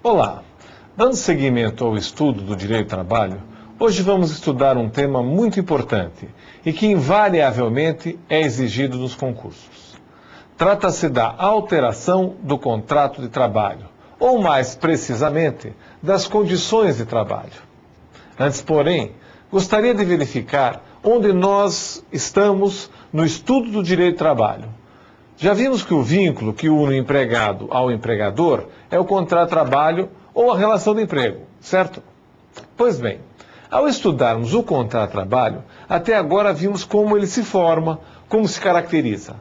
Olá! Dando seguimento ao estudo do direito do trabalho, hoje vamos estudar um tema muito importante e que invariavelmente é exigido nos concursos. Trata-se da alteração do contrato de trabalho, ou mais precisamente, das condições de trabalho. Antes, porém, gostaria de verificar onde nós estamos no estudo do direito do trabalho. Já vimos que o vínculo que une o empregado ao empregador é o contrato de trabalho ou a relação de emprego, certo? Pois bem, ao estudarmos o contrato de trabalho, até agora vimos como ele se forma, como se caracteriza.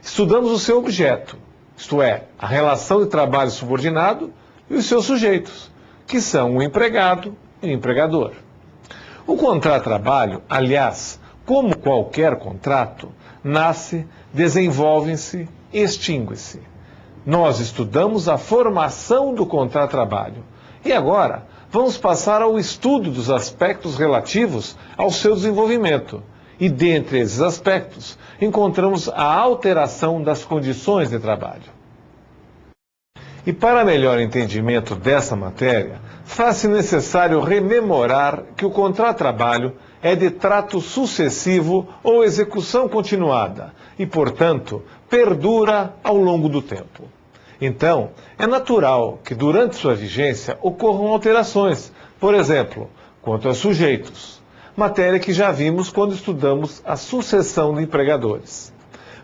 Estudamos o seu objeto, isto é, a relação de trabalho subordinado e os seus sujeitos, que são o empregado e o empregador. O contrato de trabalho, aliás, como qualquer contrato, nasce, desenvolve-se, extingue-se. Nós estudamos a formação do contrato de trabalho e agora vamos passar ao estudo dos aspectos relativos ao seu desenvolvimento. E dentre esses aspectos, encontramos a alteração das condições de trabalho. E para melhor entendimento dessa matéria, faz-se necessário rememorar que o contrato de trabalho é de trato sucessivo ou execução continuada e, portanto, perdura ao longo do tempo. Então, é natural que durante sua vigência ocorram alterações, por exemplo, quanto a sujeitos, matéria que já vimos quando estudamos a sucessão de empregadores.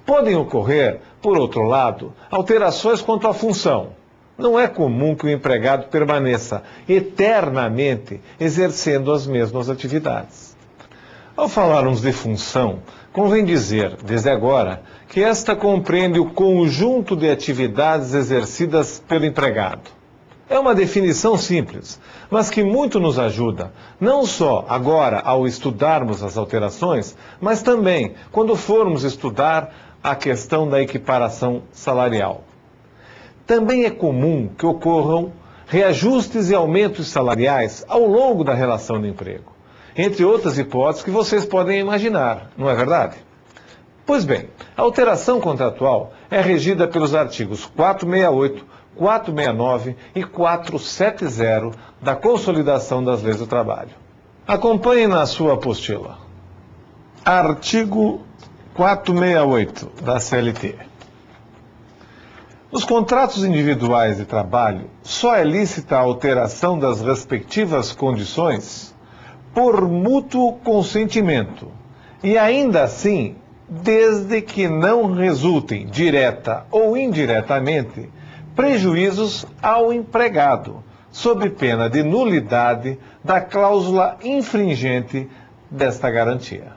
Podem ocorrer, por outro lado, alterações quanto à função. Não é comum que o empregado permaneça eternamente exercendo as mesmas atividades. Ao falarmos de função, convém dizer, desde agora, que esta compreende o conjunto de atividades exercidas pelo empregado. É uma definição simples, mas que muito nos ajuda, não só agora ao estudarmos as alterações, mas também quando formos estudar a questão da equiparação salarial. Também é comum que ocorram reajustes e aumentos salariais ao longo da relação de emprego, entre outras hipóteses que vocês podem imaginar, não é verdade? Pois bem, a alteração contratual é regida pelos artigos 468, 469 e 470 da Consolidação das Leis do Trabalho. Acompanhe na sua apostila. Artigo 468 da CLT. Nos contratos individuais de trabalho, só é lícita a alteração das respectivas condições por mútuo consentimento, e ainda assim, desde que não resultem, direta ou indiretamente, prejuízos ao empregado, sob pena de nulidade da cláusula infringente desta garantia.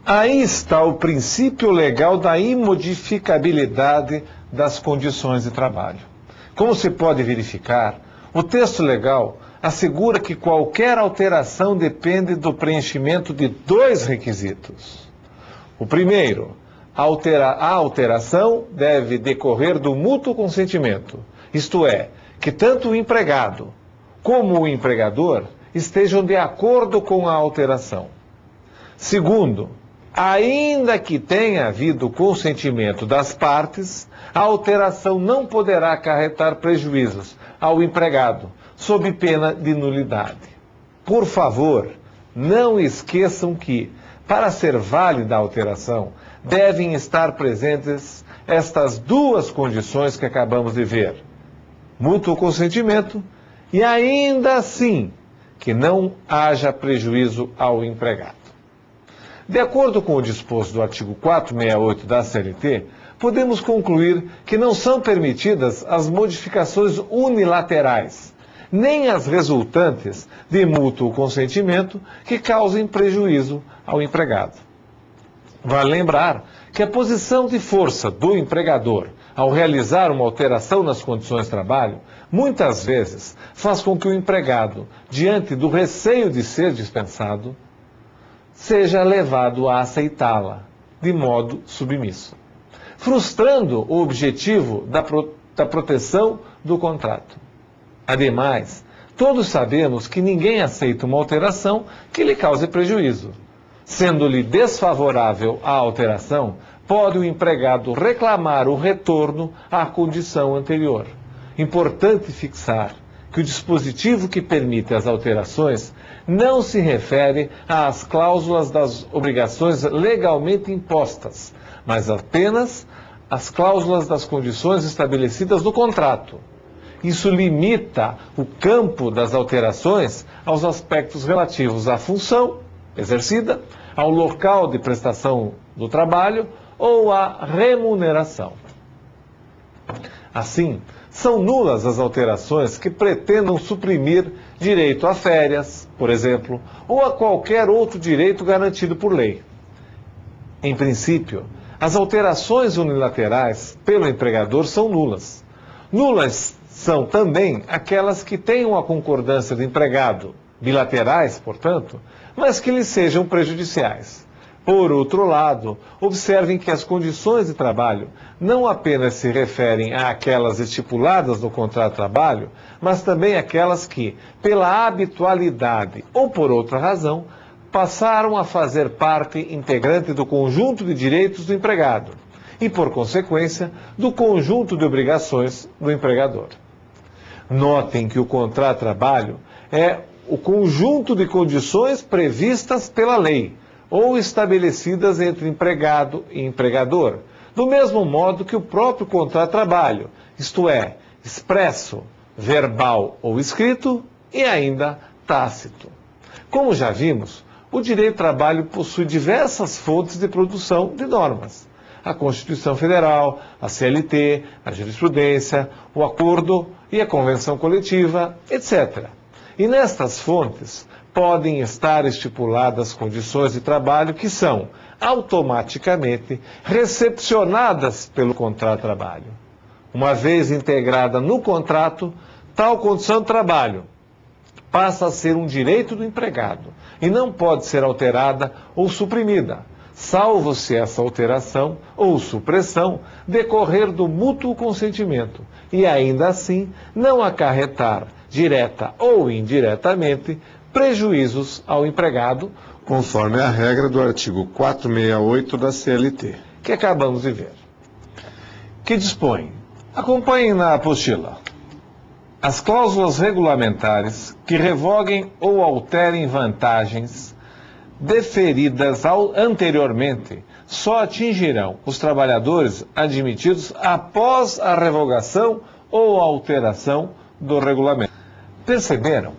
Aí está o princípio legal da imodificabilidade das condições de trabalho. Como se pode verificar, o texto legal assegura que qualquer alteração depende do preenchimento de dois requisitos. O primeiro, a alteração deve decorrer do mútuo consentimento, isto é, que tanto o empregado como o empregador estejam de acordo com a alteração. Segundo, ainda que tenha havido consentimento das partes, a alteração não poderá acarretar prejuízos ao empregado, sob pena de nulidade. Por favor, não esqueçam que, para ser válida a alteração, devem estar presentes estas duas condições que acabamos de ver: mútuo consentimento e, ainda assim, que não haja prejuízo ao empregado. De acordo com o disposto do artigo 468 da CLT, podemos concluir que não são permitidas as modificações unilaterais, nem as resultantes de mútuo consentimento que causem prejuízo ao empregado. Vale lembrar que a posição de força do empregador ao realizar uma alteração nas condições de trabalho, muitas vezes faz com que o empregado, diante do receio de ser dispensado, seja levado a aceitá-la de modo submisso, frustrando o objetivo da proteção do contrato. Ademais, todos sabemos que ninguém aceita uma alteração que lhe cause prejuízo. Sendo-lhe desfavorável a alteração, pode o empregado reclamar o retorno à condição anterior. Importante fixar que o dispositivo que permite as alterações não se refere às cláusulas das obrigações legalmente impostas, mas apenas às cláusulas das condições estabelecidas no contrato. Isso limita o campo das alterações aos aspectos relativos à função exercida, ao local de prestação do trabalho ou à remuneração. Assim, são nulas as alterações que pretendam suprimir direito a férias, por exemplo, ou a qualquer outro direito garantido por lei. Em princípio, as alterações unilaterais pelo empregador são nulas. Nulas são também aquelas que tenham a concordância do empregado, bilaterais, portanto, mas que lhe sejam prejudiciais. Por outro lado, observem que as condições de trabalho não apenas se referem àquelas estipuladas no contrato de trabalho, mas também àquelas que, pela habitualidade ou por outra razão, passaram a fazer parte integrante do conjunto de direitos do empregado e, por consequência, do conjunto de obrigações do empregador. Notem que o contrato de trabalho é o conjunto de condições previstas pela lei ou estabelecidas entre empregado e empregador, do mesmo modo que o próprio contrato de trabalho, isto é, expresso, verbal ou escrito, e ainda tácito. Como já vimos, o direito do trabalho possui diversas fontes de produção de normas. A Constituição Federal, a CLT, a jurisprudência, o acordo e a convenção coletiva, etc. E nestas fontes podem estar estipuladas condições de trabalho que são automaticamente recepcionadas pelo contrato de trabalho. Uma vez integrada no contrato, tal condição de trabalho passa a ser um direito do empregado e não pode ser alterada ou suprimida, salvo se essa alteração ou supressão decorrer do mútuo consentimento e ainda assim não acarretar, direta ou indiretamente, prejuízos ao empregado, conforme a regra do artigo 468 da CLT, que acabamos de ver. Que dispõe, acompanhem na apostila, as cláusulas regulamentares que revoguem ou alterem vantagens deferidas anteriormente só atingirão os trabalhadores admitidos após a revogação ou alteração do regulamento. Perceberam?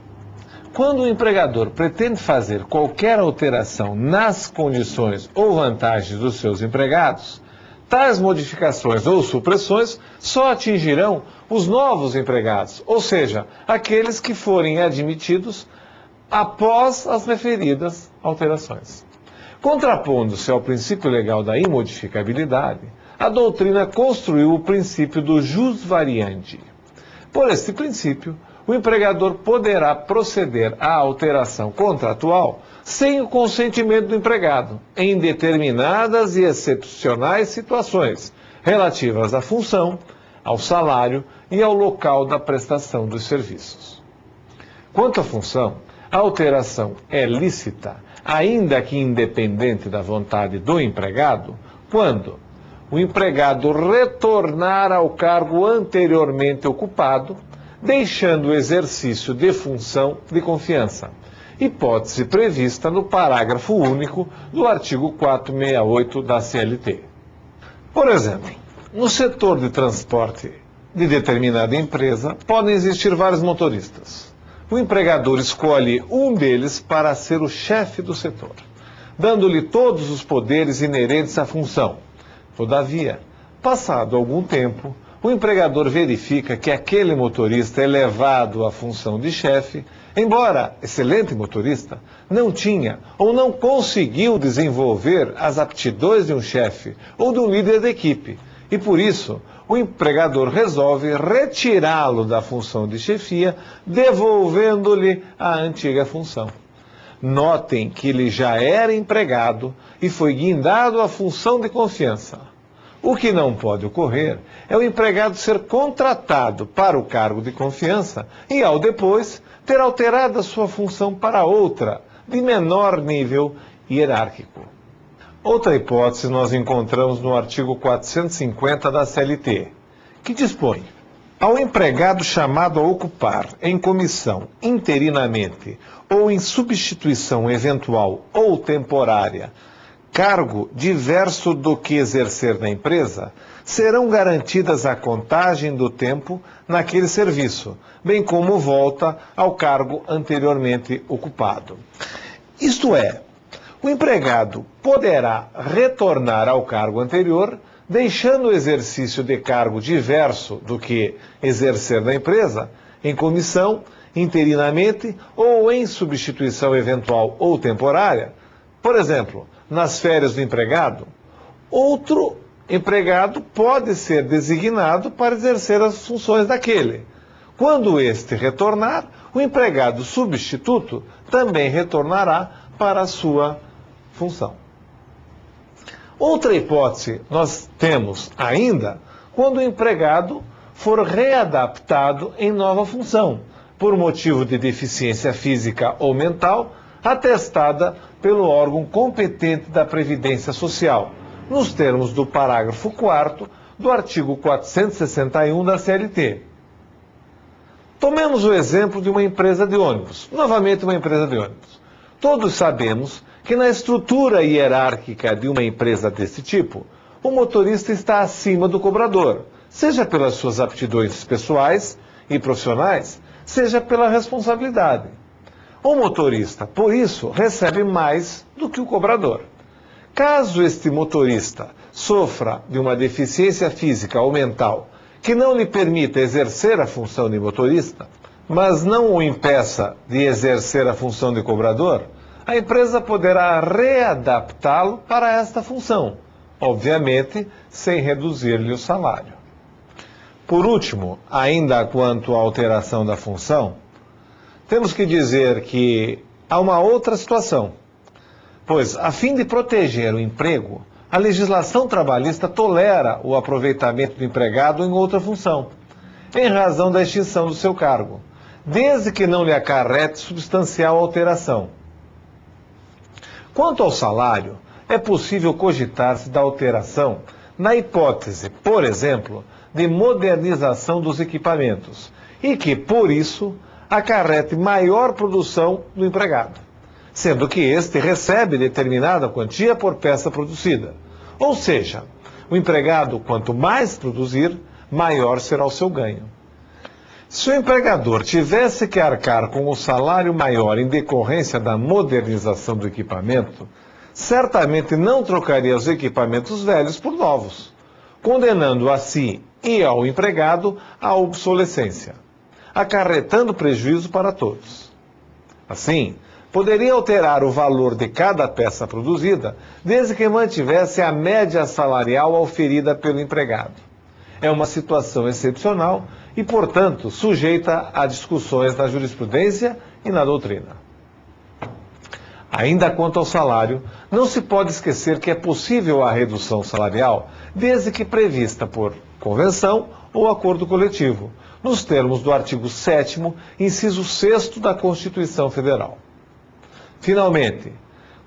Quando o empregador pretende fazer qualquer alteração nas condições ou vantagens dos seus empregados, tais modificações ou supressões só atingirão os novos empregados, ou seja, aqueles que forem admitidos após as referidas alterações. Contrapondo-se ao princípio legal da imodificabilidade, a doutrina construiu o princípio do jus variandi. Por este princípio, o empregador poderá proceder à alteração contratual sem o consentimento do empregado, em determinadas e excepcionais situações relativas à função, ao salário e ao local da prestação dos serviços. Quanto à função, a alteração é lícita, ainda que independente da vontade do empregado, quando o empregado retornar ao cargo anteriormente ocupado, deixando o exercício de função de confiança, hipótese prevista no parágrafo único do artigo 468 da CLT. Por exemplo, no setor de transporte de determinada empresa, podem existir vários motoristas. O empregador escolhe um deles para ser o chefe do setor, dando-lhe todos os poderes inerentes à função. Todavia, passado algum tempo, o empregador verifica que aquele motorista elevado à função de chefe, embora excelente motorista, não tinha ou não conseguiu desenvolver as aptidões de um chefe ou de um líder de equipe. E por isso, o empregador resolve retirá-lo da função de chefia, devolvendo-lhe a antiga função. Notem que ele já era empregado e foi guindado à função de confiança. O que não pode ocorrer é o empregado ser contratado para o cargo de confiança e, ao depois, ter alterado a sua função para outra, de menor nível hierárquico. Outra hipótese nós encontramos no artigo 450 da CLT, que dispõe: Ao empregado chamado a ocupar em comissão, interinamente ou em substituição eventual ou temporária, cargo diverso do que exercer na empresa, serão garantidas a contagem do tempo naquele serviço, bem como volta ao cargo anteriormente ocupado. Isto é, o empregado poderá retornar ao cargo anterior, deixando o exercício de cargo diverso do que exercer na empresa, em comissão, interinamente ou em substituição eventual ou temporária, por exemplo, nas férias do empregado, outro empregado pode ser designado para exercer as funções daquele. Quando este retornar, o empregado substituto também retornará para a sua função. Outra hipótese nós temos ainda quando o empregado for readaptado em nova função, por motivo de deficiência física ou mental, atestada pelo órgão competente da Previdência Social, nos termos do parágrafo 4º do artigo 461 da CLT. Tomemos o exemplo de uma empresa de ônibus, novamente uma empresa de ônibus. Todos sabemos que na estrutura hierárquica de uma empresa desse tipo, o motorista está acima do cobrador, seja pelas suas aptidões pessoais e profissionais, seja pela responsabilidade. O motorista, por isso, recebe mais do que o cobrador. Caso este motorista sofra de uma deficiência física ou mental que não lhe permita exercer a função de motorista, mas não o impeça de exercer a função de cobrador, a empresa poderá readaptá-lo para esta função, obviamente sem reduzir-lhe o salário. Por último, ainda quanto à alteração da função, temos que dizer que há uma outra situação, pois, a fim de proteger o emprego, a legislação trabalhista tolera o aproveitamento do empregado em outra função, em razão da extinção do seu cargo, desde que não lhe acarrete substancial alteração. Quanto ao salário, é possível cogitar-se da alteração na hipótese, por exemplo, de modernização dos equipamentos e que, por isso, acarrete maior produção do empregado, sendo que este recebe determinada quantia por peça produzida. Ou seja, o empregado, quanto mais produzir, maior será o seu ganho. Se o empregador tivesse que arcar com o salário maior em decorrência da modernização do equipamento, certamente não trocaria os equipamentos velhos por novos, condenando a si e ao empregado à obsolescência, acarretando prejuízo para todos. Assim, poderia alterar o valor de cada peça produzida, desde que mantivesse a média salarial auferida pelo empregado. É uma situação excepcional e, portanto, sujeita a discussões na jurisprudência e na doutrina. Ainda quanto ao salário, não se pode esquecer que é possível a redução salarial, desde que prevista por convenção ou acordo coletivo, nos termos do artigo 7º, inciso 6º da Constituição Federal. Finalmente,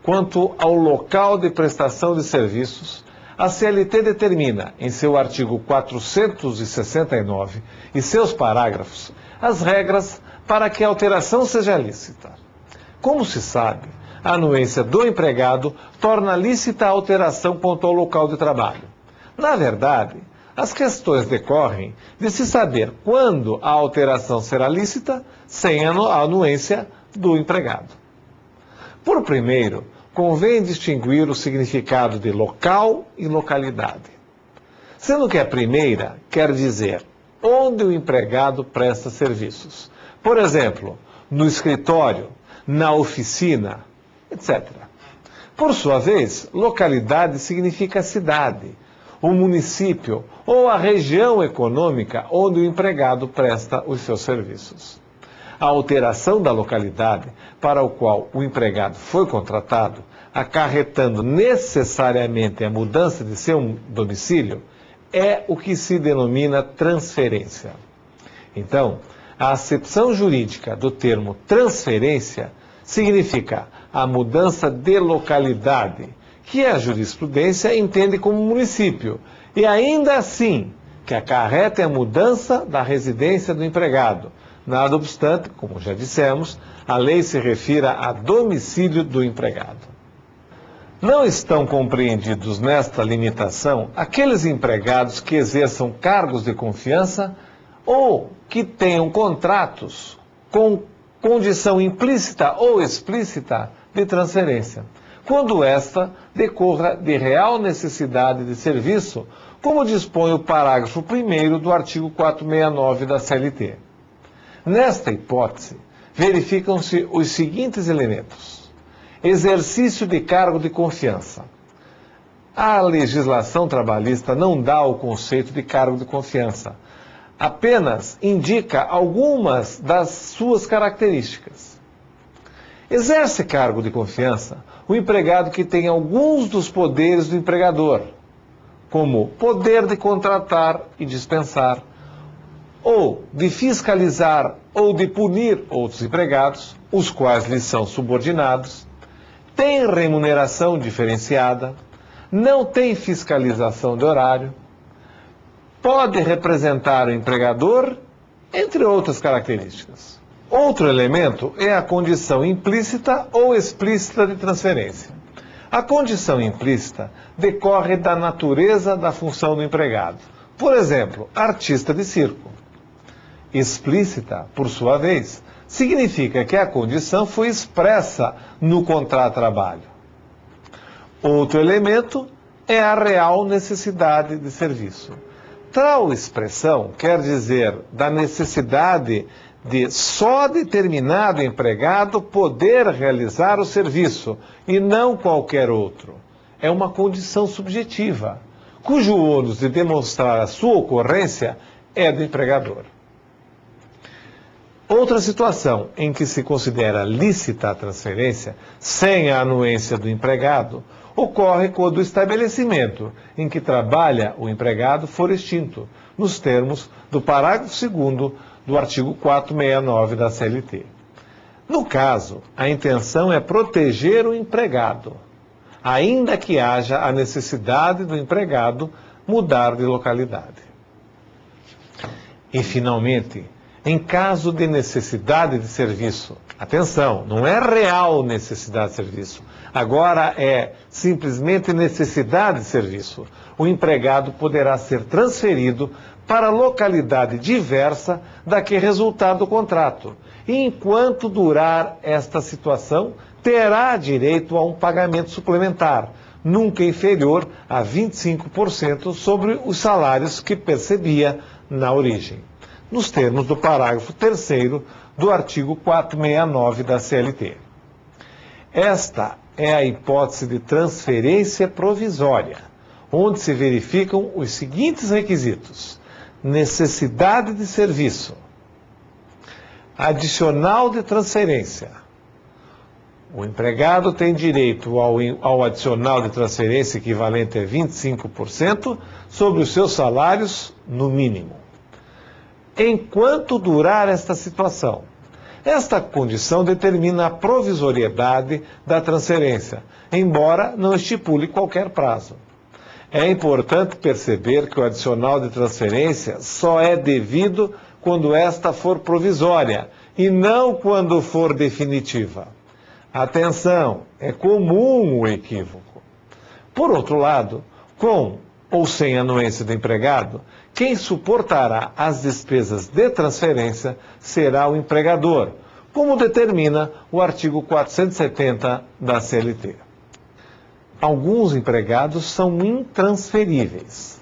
quanto ao local de prestação de serviços, a CLT determina, em seu artigo 469 e seus parágrafos, as regras para que a alteração seja lícita. Como se sabe, a anuência do empregado torna lícita a alteração quanto ao local de trabalho. Na verdade, as questões decorrem de se saber quando a alteração será lícita sem a anuência do empregado. Por primeiro, convém distinguir o significado de local e localidade. Sendo que a primeira quer dizer onde o empregado presta serviços. Por exemplo, no escritório, na oficina, etc. Por sua vez, localidade significa cidade, o município ou a região econômica onde o empregado presta os seus serviços. A alteração da localidade para o qual o empregado foi contratado, acarretando necessariamente a mudança de seu domicílio, é o que se denomina transferência. Então, a acepção jurídica do termo transferência significa a mudança de localidade, que a jurisprudência entende como município, e ainda assim que acarretem a mudança da residência do empregado. Nada obstante, como já dissemos, a lei se refira a domicílio do empregado. Não estão compreendidos nesta limitação aqueles empregados que exerçam cargos de confiança ou que tenham contratos com condição implícita ou explícita de transferência, quando esta decorra de real necessidade de serviço, como dispõe o parágrafo 1º do artigo 469 da CLT. Nesta hipótese, verificam-se os seguintes elementos: exercício de cargo de confiança. A legislação trabalhista não dá o conceito de cargo de confiança, apenas indica algumas das suas características. Exerce cargo de confiança o empregado que tem alguns dos poderes do empregador, como poder de contratar e dispensar, ou de fiscalizar ou de punir outros empregados, os quais lhes são subordinados, tem remuneração diferenciada, não tem fiscalização de horário, pode representar o empregador, entre outras características. Outro elemento é a condição implícita ou explícita de transferência. A condição implícita decorre da natureza da função do empregado. Por exemplo, artista de circo. Explícita, por sua vez, significa que a condição foi expressa no contrato de trabalho. Outro elemento é a real necessidade de serviço. Tal expressão quer dizer da necessidade de só determinado empregado poder realizar o serviço e não qualquer outro. É uma condição subjetiva, cujo ônus de demonstrar a sua ocorrência é do empregador. Outra situação em que se considera lícita a transferência sem a anuência do empregado ocorre quando o estabelecimento em que trabalha o empregado for extinto, nos termos do parágrafo 2º do artigo 469 da CLT. No caso, a intenção é proteger o empregado, ainda que haja a necessidade do empregado mudar de localidade. E, finalmente, em caso de necessidade de serviço, atenção, não é real necessidade de serviço, agora é simplesmente necessidade de serviço. O empregado poderá ser transferido para localidade diversa da que resultar do contrato. E enquanto durar esta situação, terá direito a um pagamento suplementar, nunca inferior a 25% sobre os salários que percebia na origem, nos termos do parágrafo 3º do artigo 469 da CLT. Esta é a hipótese de transferência provisória, onde se verificam os seguintes requisitos: necessidade de serviço, adicional de transferência. O empregado tem direito ao adicional de transferência equivalente a 25% sobre os seus salários, no mínimo. Enquanto durar esta situação, esta condição determina a provisoriedade da transferência, embora não estipule qualquer prazo. É importante perceber que o adicional de transferência só é devido quando esta for provisória e não quando for definitiva. Atenção, é comum o equívoco. Por outro lado, com ou sem anuência do empregado, quem suportará as despesas de transferência será o empregador, como determina o artigo 470 da CLT. Alguns empregados são intransferíveis,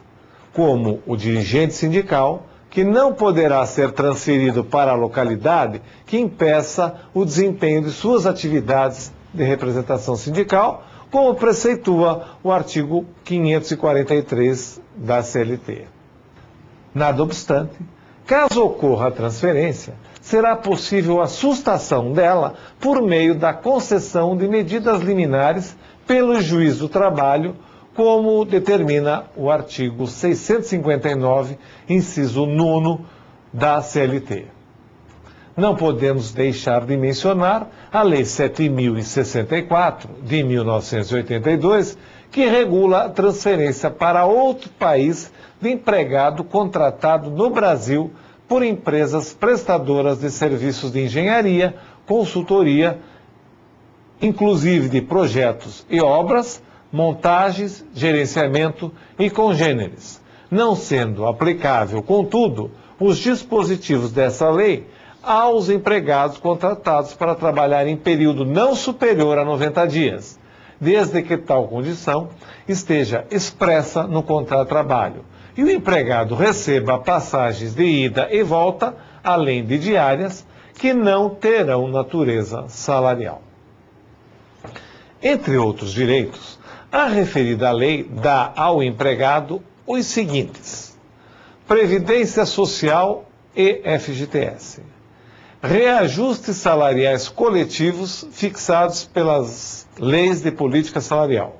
como o dirigente sindical, que não poderá ser transferido para a localidade que impeça o desempenho de suas atividades de representação sindical, como preceitua o artigo 543 da CLT. Nada obstante, caso ocorra a transferência, será possível a sustação dela por meio da concessão de medidas liminares pelo juiz do trabalho, como determina o artigo 659, inciso 9 da CLT. Não podemos deixar de mencionar a Lei 7.064, de 1982, que regula a transferência para outro país de empregado contratado no Brasil por empresas prestadoras de serviços de engenharia, consultoria, inclusive de projetos e obras, montagens, gerenciamento e congêneres, não sendo aplicável, contudo, os dispositivos dessa lei aos empregados contratados para trabalhar em período não superior a 90 dias, desde que tal condição esteja expressa no contrato de trabalho e o empregado receba passagens de ida e volta, além de diárias, que não terão natureza salarial. Entre outros direitos, a referida lei dá ao empregado os seguintes: Previdência Social e FGTS, reajustes salariais coletivos fixados pelas leis de política salarial,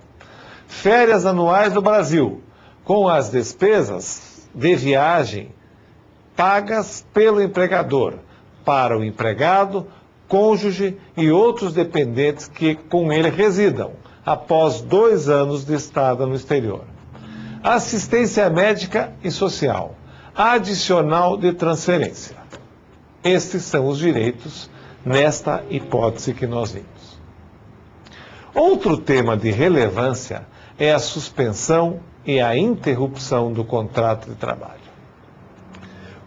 férias anuais do Brasil, com as despesas de viagem pagas pelo empregador, para o empregado, cônjuge e outros dependentes que com ele residam, após 2 anos de estada no exterior. Assistência médica e social, adicional de transferência. Estes são os direitos nesta hipótese que nós vimos. Outro tema de relevância é a suspensão e a interrupção do contrato de trabalho.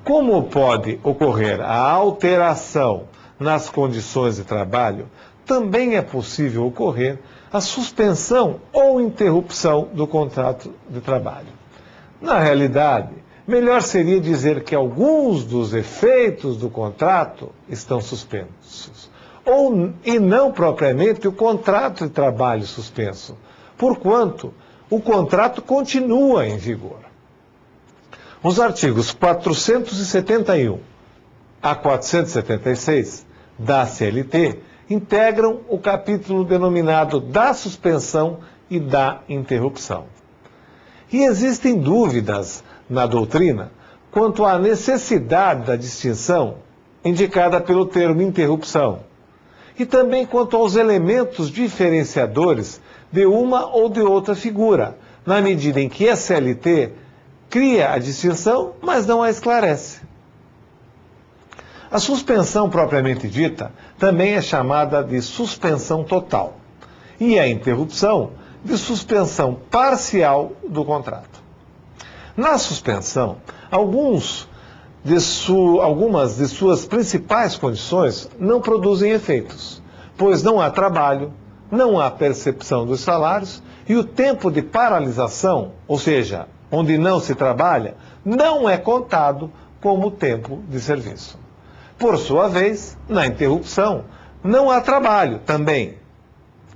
Como pode ocorrer a alteração nas condições de trabalho, também é possível ocorrer a suspensão ou interrupção do contrato de trabalho. Na realidade, melhor seria dizer que alguns dos efeitos do contrato estão suspensos, e não propriamente o contrato de trabalho suspenso, porquanto o contrato continua em vigor. Os artigos 471 a 476 da CLT integram o capítulo denominado da suspensão e da interrupção. E existem dúvidas na doutrina quanto à necessidade da distinção indicada pelo termo interrupção, e também quanto aos elementos diferenciadores de uma ou de outra figura, na medida em que a CLT cria a distinção, mas não a esclarece. A suspensão propriamente dita também é chamada de suspensão total, e a interrupção de suspensão parcial do contrato. Na suspensão, algumas de suas principais condições não produzem efeitos, pois não há trabalho, não há percepção dos salários e o tempo de paralisação, ou seja, onde não se trabalha, não é contado como tempo de serviço. Por sua vez, na interrupção, não há trabalho também,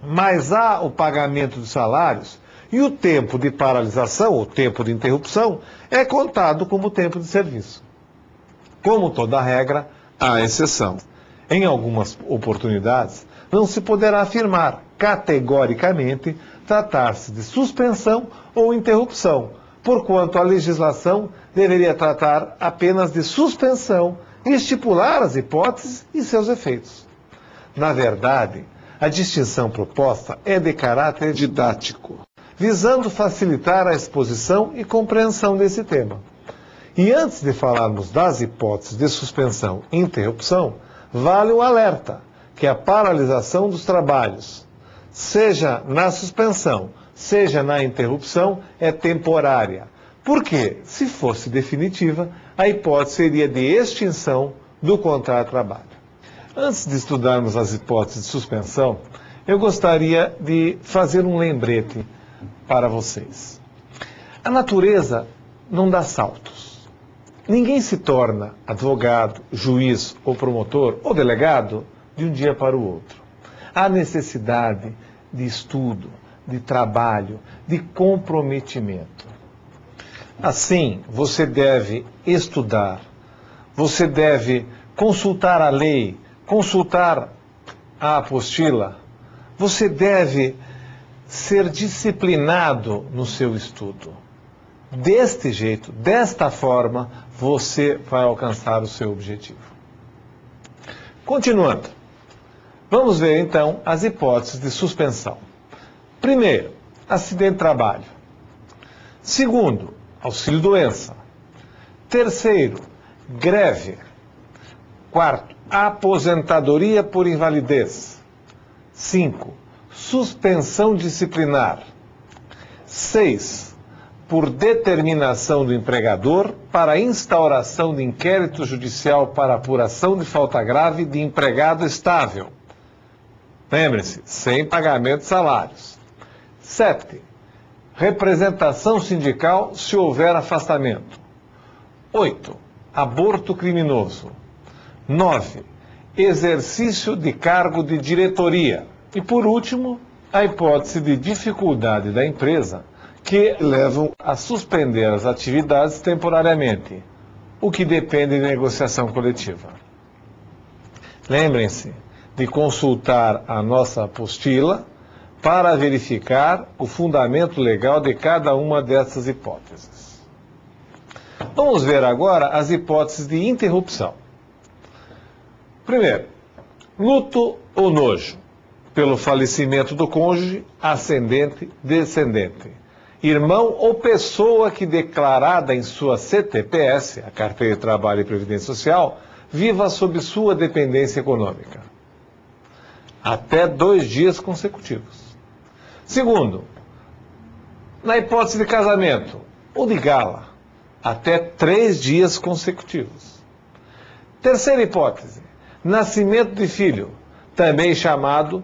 mas há o pagamento dos salários e o tempo de paralisação, ou tempo de interrupção, é contado como tempo de serviço. Como toda regra, há exceção. Em algumas oportunidades, não se poderá afirmar categoricamente tratar-se de suspensão ou interrupção, porquanto a legislação deveria tratar apenas de suspensão e estipular as hipóteses e seus efeitos. Na verdade, a distinção proposta é de caráter didático, visando facilitar a exposição e compreensão desse tema. E antes de falarmos das hipóteses de suspensão e interrupção, vale o alerta que a paralisação dos trabalhos, seja na suspensão, seja na interrupção, é temporária. Porque, se fosse definitiva, a hipótese seria de extinção do contrato de trabalho. Antes de estudarmos as hipóteses de suspensão, eu gostaria de fazer um lembrete para vocês. A natureza não dá saltos. Ninguém se torna advogado, juiz ou promotor ou delegado de um dia para o outro. Há necessidade de estudo, de trabalho, de comprometimento. Assim, você deve estudar, você deve consultar a lei, consultar a apostila, você deve ser disciplinado no seu estudo. Deste jeito, desta forma, você vai alcançar o seu objetivo. Continuando, vamos ver então as hipóteses de suspensão. Primeiro, acidente de trabalho. Segundo, auxílio-doença. Terceiro, greve. Quarto, aposentadoria por invalidez. 5. Suspensão disciplinar. 6. Por determinação do empregador para instauração de inquérito judicial para apuração de falta grave de empregado estável. Lembre-se, sem pagamento de salários. 7. Representação sindical se houver afastamento. 8. Aborto criminoso. 9. Exercício de cargo de diretoria. E, por último, a hipótese de dificuldade da empresa que levam a suspender as atividades temporariamente, o que depende de negociação coletiva. Lembrem-se de consultar a nossa apostila para verificar o fundamento legal de cada uma dessas hipóteses. Vamos ver agora as hipóteses de interrupção. Primeiro, luto ou nojo, pelo falecimento do cônjuge, ascendente, descendente, irmão ou pessoa que declarada em sua CTPS, a Carteira de Trabalho e Previdência Social, viva sob sua dependência econômica. Até 2 dias consecutivos. Segundo, na hipótese de casamento ou de gala, até 3 dias consecutivos. Terceira hipótese, nascimento de filho, também chamada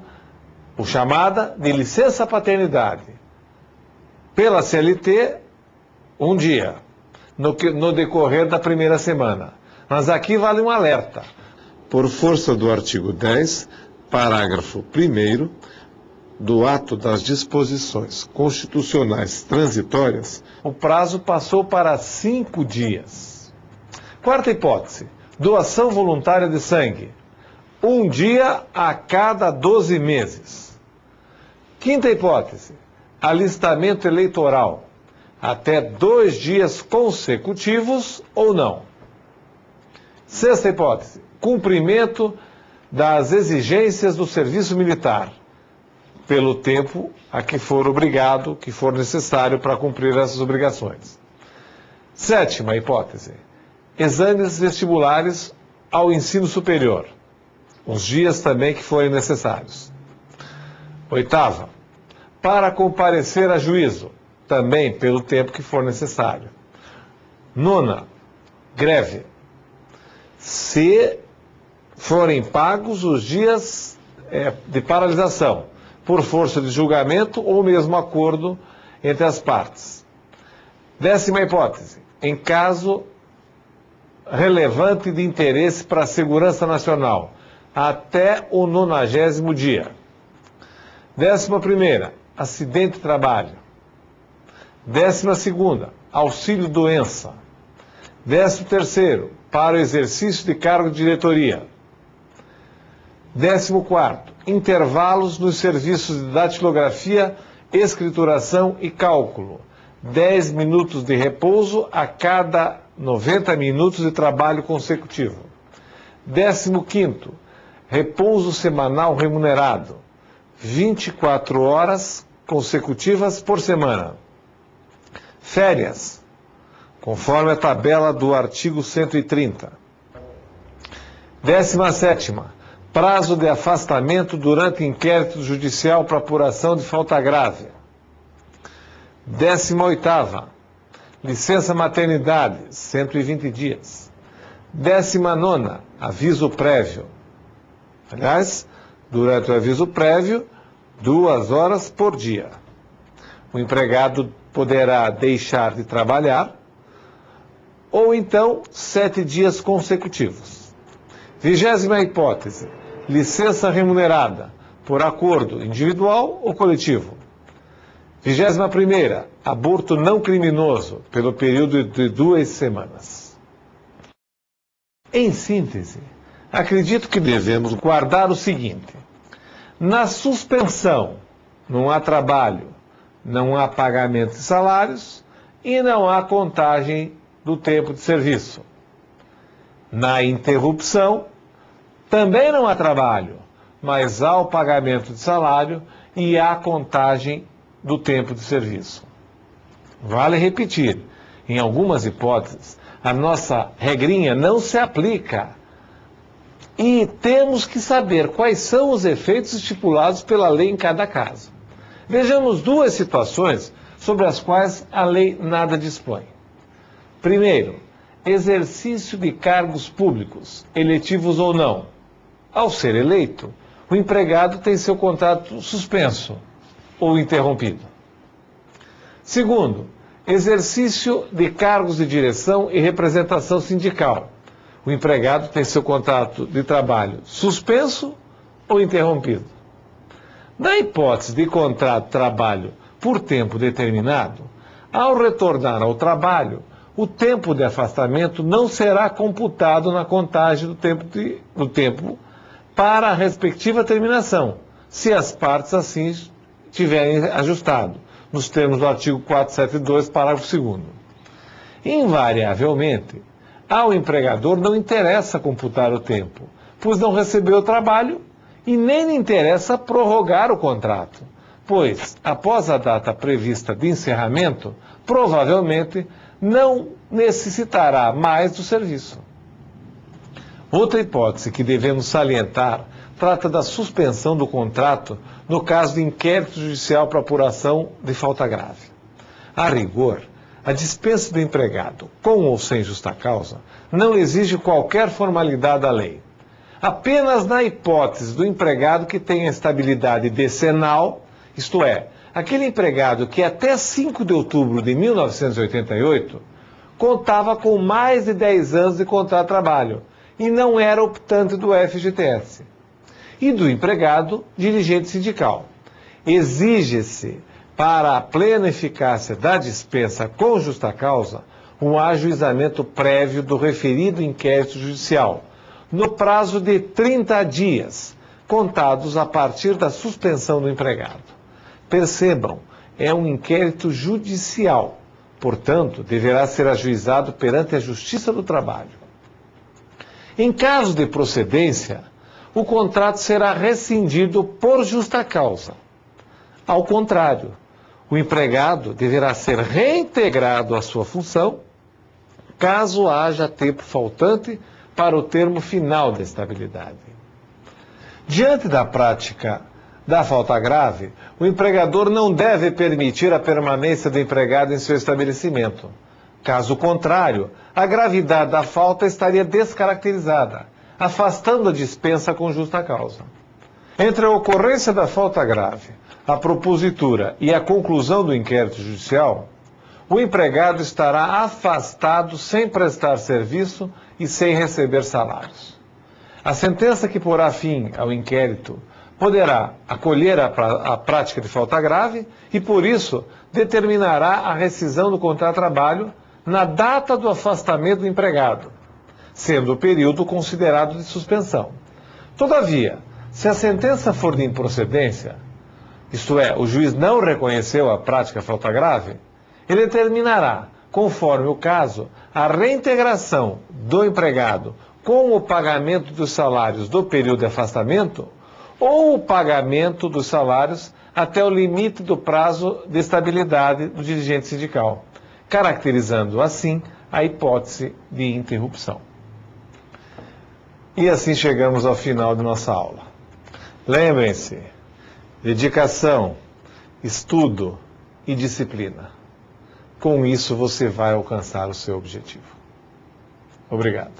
de licença paternidade. Pela CLT, 1 dia, no decorrer da primeira semana. Mas aqui vale um alerta. Por força do artigo 10, parágrafo 1º, do ato das disposições constitucionais transitórias, o prazo passou para 5 dias. Quarta hipótese, doação voluntária de sangue. 1 dia a cada 12 meses. Quinta hipótese, alistamento eleitoral. Até 2 dias consecutivos ou não. Sexta hipótese, cumprimento das exigências do serviço militar, pelo tempo a que for obrigado, que for necessário para cumprir essas obrigações. Sétima hipótese, exames vestibulares ao ensino superior, os dias também que forem necessários. Oitava, para comparecer a juízo, também pelo tempo que for necessário. Nona, greve, se forem pagos os dias de paralisação, por força de julgamento ou mesmo acordo entre as partes. 10ª hipótese, em caso relevante de interesse para a segurança nacional, até o 90º dia. 11ª, acidente de trabalho. 12ª, auxílio-doença. 13º, para o exercício de cargo de diretoria. 14º, intervalos nos serviços de datilografia, escrituração e cálculo. 10 minutos de repouso a cada 90 minutos de trabalho consecutivo. 15º, repouso semanal remunerado. 24 horas consecutivas por semana. Férias, conforme a tabela do artigo 130. 17ª, prazo de afastamento durante inquérito judicial para apuração de falta grave. 18ª, licença maternidade, 120 dias. 19ª, aviso prévio. Aliás, durante o aviso prévio, 2 horas por dia. O empregado poderá deixar de trabalhar ou então 7 dias consecutivos. 20ª hipótese, licença remunerada por acordo individual ou coletivo. 21ª, aborto não criminoso pelo período de 2 semanas. Em síntese, acredito que devemos guardar o seguinte: na suspensão não há trabalho, não há pagamento de salários e não há contagem do tempo de serviço. Na interrupção, também não há trabalho, mas há o pagamento de salário e há contagem do tempo de serviço. Vale repetir, em algumas hipóteses, a nossa regrinha não se aplica. E temos que saber quais são os efeitos estipulados pela lei em cada caso. Vejamos duas situações sobre as quais a lei nada dispõe. Primeiro, exercício de cargos públicos, eletivos ou não. Ao ser eleito, o empregado tem seu contrato suspenso ou interrompido. Segundo, exercício de cargos de direção e representação sindical. O empregado tem seu contrato de trabalho suspenso ou interrompido. Na hipótese de contrato de trabalho por tempo determinado, ao retornar ao trabalho, o tempo de afastamento não será computado na contagem do tempo para a respectiva terminação, se as partes assim tiverem ajustado, nos termos do artigo 472, parágrafo 2º. Invariavelmente, ao empregador não interessa computar o tempo, pois não recebeu o trabalho e nem lhe interessa prorrogar o contrato, pois, após a data prevista de encerramento, provavelmente não necessitará mais do serviço. Outra hipótese que devemos salientar trata da suspensão do contrato no caso de inquérito judicial para apuração de falta grave. A rigor, a dispensa do empregado, com ou sem justa causa, não exige qualquer formalidade da lei. Apenas na hipótese do empregado que tenha estabilidade decenal, isto é, aquele empregado que até 5 de outubro de 1988 contava com mais de 10 anos de contrato de trabalho e não era optante do FGTS. E do empregado dirigente sindical. Exige-se, para a plena eficácia da dispensa com justa causa, um ajuizamento prévio do referido inquérito judicial, no prazo de 30 dias, contados a partir da suspensão do empregado. Percebam, é um inquérito judicial, portanto, deverá ser ajuizado perante a Justiça do Trabalho. Em caso de procedência, o contrato será rescindido por justa causa. Ao contrário, o empregado deverá ser reintegrado à sua função, caso haja tempo faltante para o termo final da estabilidade. Diante da prática da falta grave, o empregador não deve permitir a permanência do empregado em seu estabelecimento. Caso contrário, a gravidade da falta estaria descaracterizada, afastando a dispensa com justa causa. Entre a ocorrência da falta grave, a propositura e a conclusão do inquérito judicial, o empregado estará afastado sem prestar serviço e sem receber salários. A sentença que porá fim ao inquérito poderá acolher a prática de falta grave e, por isso, determinará a rescisão do contrato de trabalho na data do afastamento do empregado, sendo o período considerado de suspensão. Todavia, se a sentença for de improcedência, isto é, o juiz não reconheceu a prática de falta grave, ele determinará, conforme o caso, a reintegração do empregado com o pagamento dos salários do período de afastamento ou o pagamento dos salários até o limite do prazo de estabilidade do dirigente sindical, caracterizando assim a hipótese de interrupção. E assim chegamos ao final de nossa aula. Lembrem-se, dedicação, estudo e disciplina. Com isso você vai alcançar o seu objetivo. Obrigado.